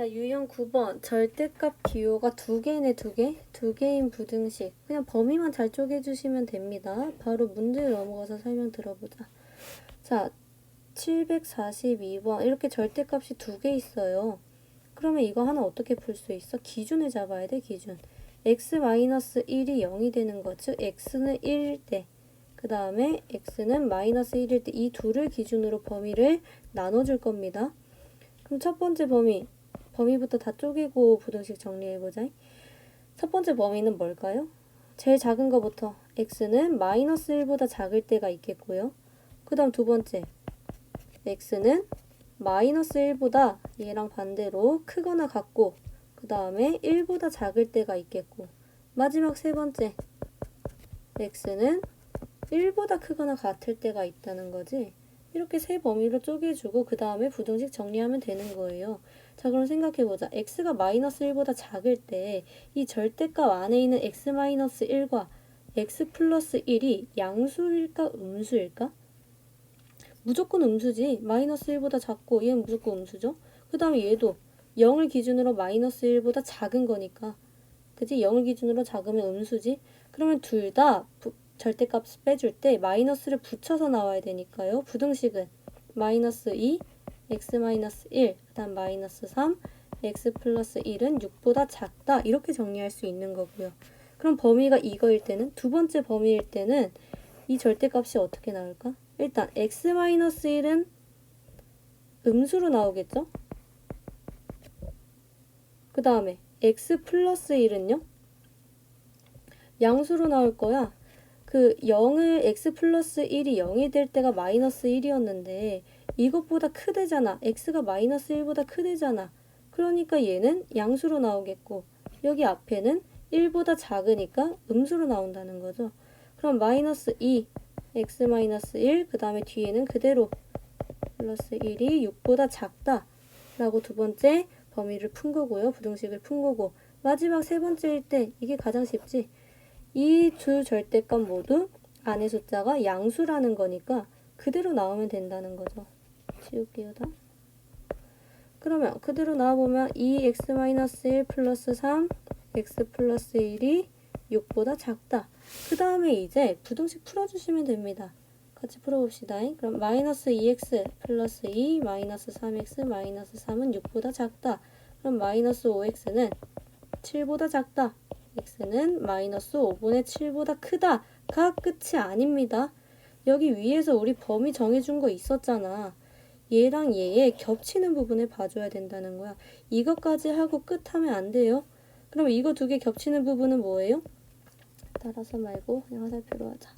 자, 유형 9번. 절대값 기호가 두 개네, 두 개? 두 개인 부등식. 그냥 범위만 잘 쪼개주시면 됩니다. 바로 문제 넘어가서 설명 들어보자. 자, 742번. 이렇게 절대값이 두 개 있어요. 그러면 이거 하나 어떻게 풀 수 있어? 기준을 잡아야 돼, 기준. x-1이 0이 되는 거, 즉 x는 1일 때, 그 다음에 x는 마이너스 1일 때 이 둘을 기준으로 범위를 나눠줄 겁니다. 그럼 첫 번째 범위부터 다 쪼개고 부등식 정리해보자. 첫 번째 범위는 뭘까요? 제일 작은 거부터 x는 마이너스 1보다 작을 때가 있겠고요. 그 다음 두 번째 x는 마이너스 1보다 얘랑 반대로 크거나 같고, 그 다음에 1보다 작을 때가 있겠고, 마지막 세 번째 x는 1보다 크거나 같을 때가 있다는 거지. 이렇게 세 범위로 쪼개주고 그 다음에 부등식 정리하면 되는 거예요. 자, 그럼 생각해보자. x가 마이너스 1보다 작을 때 이 절대값 안에 있는 x-1과 x 플러스 1이 양수일까 음수일까? 무조건 음수지. 마이너스 1보다 작고 얘는 무조건 음수죠. 그 다음에 얘도 0을 기준으로 마이너스 1보다 작은 거니까, 그지? 0을 기준으로 작으면 음수지. 그러면 둘 다 절대값 빼줄 때 마이너스를 붙여서 나와야 되니까요. 부등식은 마이너스 2, x 마이너스 1, 그 다음 마이너스 3, x 플러스 1은 6보다 작다. 이렇게 정리할 수 있는 거고요. 그럼 범위가 이거일 때는, 두 번째 범위일 때는 이 절대값이 어떻게 나올까? 일단 x 마이너스 1은 음수로 나오겠죠? 그 다음에 x 플러스 1은요? 양수로 나올 거야. 그 0을 x 플러스 1이 0이 될 때가 마이너스 1이었는데 이것보다 크대잖아. x가 마이너스 1보다 크대잖아. 그러니까 얘는 양수로 나오겠고, 여기 앞에는 1보다 작으니까 음수로 나온다는 거죠. 그럼 마이너스 2, x 마이너스 1, 그 다음에 뒤에는 그대로 플러스 1이 6보다 작다 라고 두 번째 범위를 푼 거고요. 부등식을 푼 거고, 마지막 세 번째일 때 이게 가장 쉽지. 이 두 절대값 모두 안의 숫자가 양수라는 거니까 그대로 나오면 된다는 거죠. 지울게요, 다. 그러면 그대로 나와보면 2x-1 플러스 3, x 플러스 1이 6보다 작다. 그 다음에 이제 부등식 풀어주시면 됩니다. 같이 풀어봅시다. 그럼 마이너스 2x 플러스 2 마이너스 3x 마이너스 3은 6보다 작다. 그럼 마이너스 5x는 7보다 작다. x는 마이너스 5분의 7보다 크다가 끝이 아닙니다. 여기 위에서 우리 범위 정해준 거 있었잖아. 얘랑 얘의 겹치는 부분을 봐줘야 된다는 거야. 이것까지 하고 끝하면 안 돼요. 그럼 이거 두 개 겹치는 부분은 뭐예요? 따라서 말고 그냥 화살표로 하자.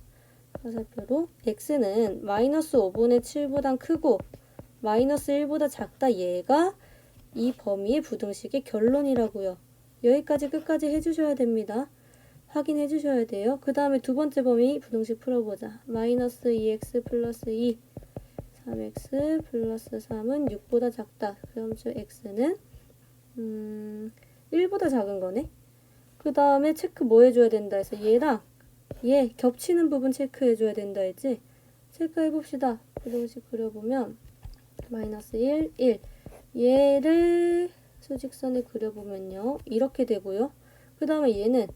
화살표로 x는 마이너스 5분의 7보다 크고 마이너스 1보다 작다. 얘가 이 범위의 부등식의 결론이라고요. 여기까지 끝까지 해주셔야 됩니다. 확인해 주셔야 돼요. 그 다음에 두 번째 범위 부등식 풀어보자. 마이너스 2x 플러스 2, 3x 플러스 3은 6보다 작다. 그럼 저 x는 1보다 작은 거네. 그 다음에 체크 뭐 해줘야 된다 해서 얘랑 얘 겹치는 부분 체크해줘야 된다 했지. 체크해봅시다. 부등식 그려보면 마이너스 1, 1 얘를 수직선을 그려보면요. 이렇게 되고요. 그 다음에 얘는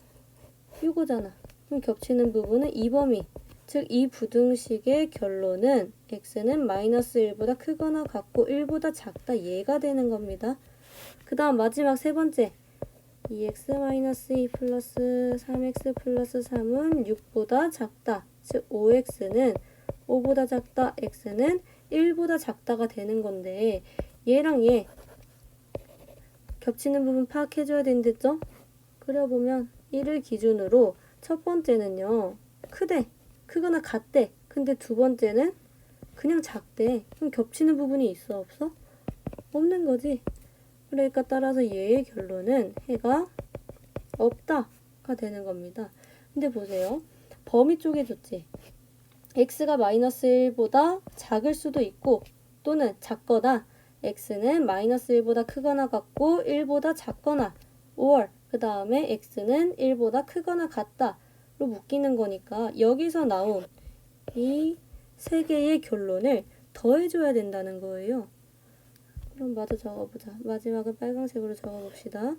이거잖아. 그럼 겹치는 부분은 이 범위. 즉 이 부등식의 결론은 x는 마이너스 1보다 크거나 같고 1보다 작다. 얘가 되는 겁니다. 그 다음 마지막 세 번째. 2x-2 플러스 3x 플러스 3은 6보다 작다. 즉 5x는 5보다 작다. x는 1보다 작다가 되는 건데 얘랑 얘 겹치는 부분 파악해줘야 된댔죠? 그려보면 1을 기준으로 첫 번째는요. 크거나 같대. 근데 두 번째는 그냥 작대. 그럼 겹치는 부분이 있어? 없어? 없는 거지. 그러니까 따라서 얘의 결론은 해가 없다가 되는 겁니다. 근데 보세요. 범위 쪼개줬지. x가 마이너스 1보다 작을 수도 있고 또는 작거나 x는 마이너스 1보다 크거나 같고 1보다 작거나 or 그 다음에 x는 1보다 크거나 같다로 묶이는 거니까 여기서 나온 이 세 개의 결론을 더해줘야 된다는 거예요. 그럼 마저 적어보자. 마지막은 빨간색으로 적어봅시다.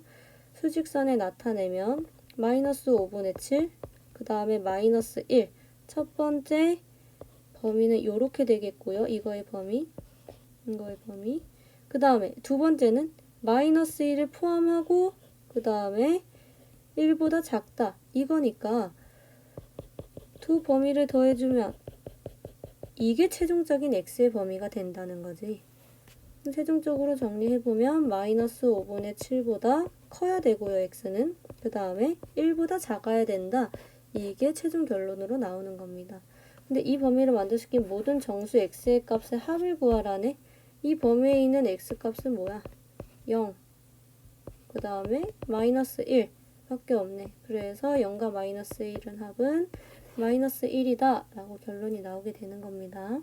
수직선에 나타내면 마이너스 5분의 7, 그 다음에 마이너스 1. 첫 번째 범위는 요렇게 되겠고요. 이거의 범위. 그 다음에 두 번째는 마이너스 1을 포함하고 그 다음에 1보다 작다. 이거니까 두 범위를 더해주면 이게 최종적인 x의 범위가 된다는 거지. 최종적으로 정리해보면 마이너스 5분의 7보다 커야 되고요. x는. 그 다음에 1보다 작아야 된다. 이게 최종 결론으로 나오는 겁니다. 근데 이 범위를 만들어주기 모든 정수 x의 값의 합을 구하라네. 이 범위에 있는 x 값은 뭐야? 0. 그 다음에 마이너스 1 밖에 없네. 그래서 0과 마이너스 1은 합은 마이너스 1이다 라고 결론이 나오게 되는 겁니다.